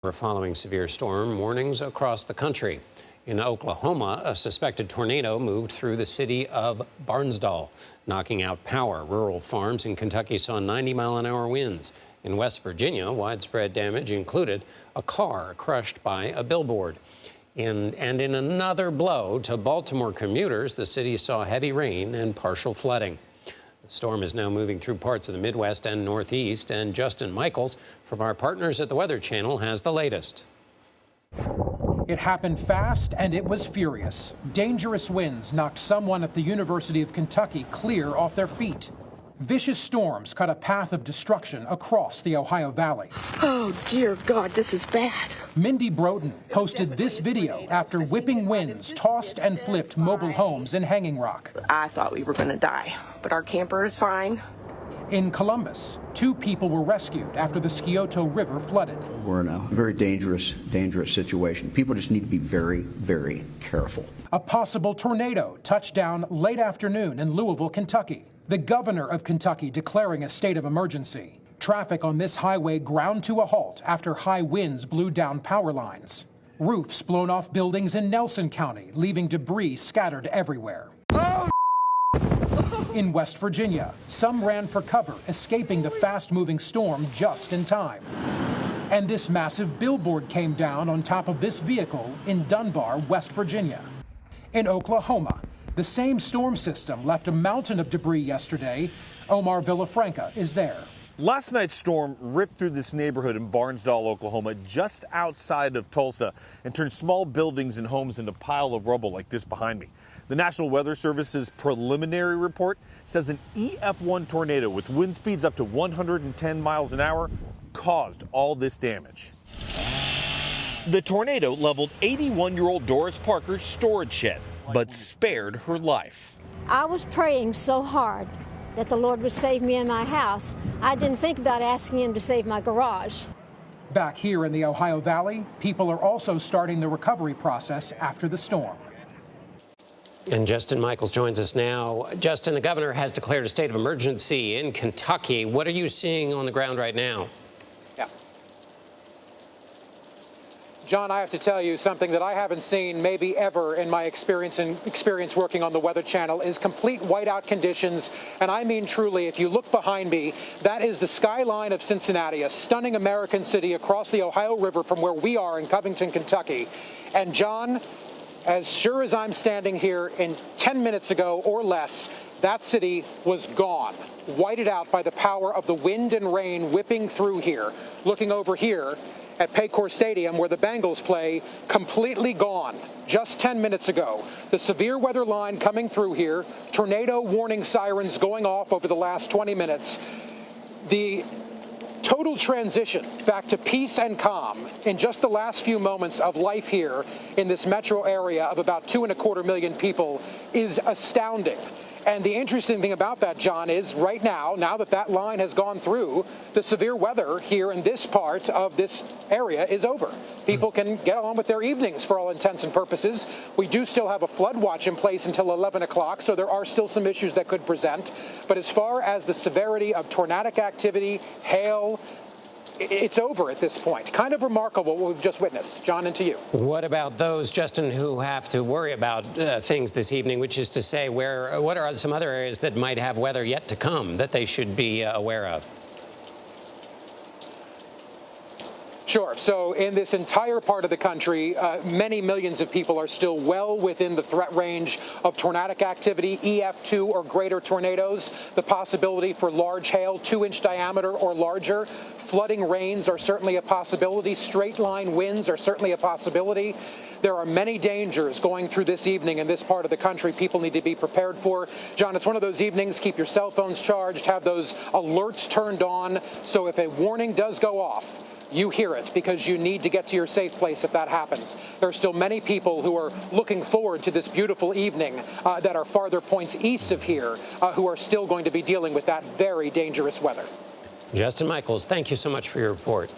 We're following severe storm warnings across the country. In Oklahoma, a suspected tornado moved through the city of Barnsdall, knocking out power. Rural farms in Kentucky saw 90-mile-an-hour winds. In West Virginia, widespread damage included a car crushed by a billboard. And in another blow to Baltimore commuters, the city saw heavy rain and partial flooding. The storm is now moving through parts of the Midwest and Northeast, and Justin Michaels from our partners at the Weather Channel has the latest. It happened fast and it was furious. Dangerous winds knocked someone at the University of Kentucky clear off their feet. Vicious storms cut a path of destruction across the Ohio Valley. Oh, dear God, this is bad. Mindy Broden posted this video after whipping winds tossed and flipped mobile homes in Hanging Rock. I thought we were going to die, but our camper is fine. In Columbus, 2 people were rescued after the Scioto River flooded. We're in a very dangerous situation. People just need to be very, very careful. A possible tornado touched down late afternoon in Louisville, Kentucky. The governor of Kentucky declaring a state of emergency. Traffic on this highway ground to a halt after high winds blew down power lines. Roofs blown off buildings in Nelson County, leaving debris scattered everywhere. In West Virginia, some ran for cover, escaping the fast-moving storm just in time. And this massive billboard came down on top of this vehicle in Dunbar, West Virginia. In Oklahoma, the same storm system left a mountain of debris yesterday. Omar Villafranca is there. Last night's storm ripped through this neighborhood in Barnsdall, Oklahoma, just outside of Tulsa, and turned small buildings and homes into a pile of rubble like this behind me. The National Weather Service's preliminary report says an EF1 tornado with wind speeds up to 110 miles an hour caused all this damage. The tornado leveled 81-year-old Doris Parker's storage shed, but spared her life. I was praying so hard that the Lord would save me in my house. I didn't think about asking him to save my garage. Back here in the Ohio Valley, people are also starting the recovery process after the storm. And Justin Michaels joins us now. Justin, the governor has declared a state of emergency in Kentucky. What are you seeing on the ground right now? John, I have to tell you something that I haven't seen maybe ever in my experience working on the Weather Channel is complete whiteout conditions. And I mean truly, if you look behind me, that is the skyline of Cincinnati, a stunning American city across the Ohio River from where we are in Covington, Kentucky. And John, as sure as I'm standing here, in 10 minutes ago or less, that city was gone, whited out by the power of the wind and rain whipping through here. Looking over here at Paycor Stadium, where the Bengals play, completely gone just 10 minutes ago. The severe weather line coming through here, tornado warning sirens going off over the last 20 minutes. The total transition back to peace and calm in just the last few moments of life here in this metro area of about 2.25 million people is astounding. And the interesting thing about that, John, is right now that that line has gone through, the severe weather here in this part of this area is over. People can get on with their evenings for all intents and purposes. We do still have a flood watch in place until 11 o'clock, so there are still some issues that could present. But as far as the severity of tornadic activity, hail, it's over at this point. Kind of remarkable what we've just witnessed. John, and to you. What about those, Justin, who have to worry about things this evening, which is to say, what are some other areas that might have weather yet to come that they should be aware of? Sure. So in this entire part of the country, many millions of people are still well within the threat range of tornadic activity, EF2 or greater tornadoes, the possibility for large hail, 2-inch diameter or larger. Flooding rains are certainly a possibility. Straight line winds are certainly a possibility. There are many dangers going through this evening in this part of the country people need to be prepared for. John, it's one of those evenings, keep your cell phones charged, have those alerts turned on, so if a warning does go off, you hear it because you need to get to your safe place if that happens. There are still many people who are looking forward to this beautiful evening that are farther points east of here who are still going to be dealing with that very dangerous weather. Justin Michaels, thank you so much for your report.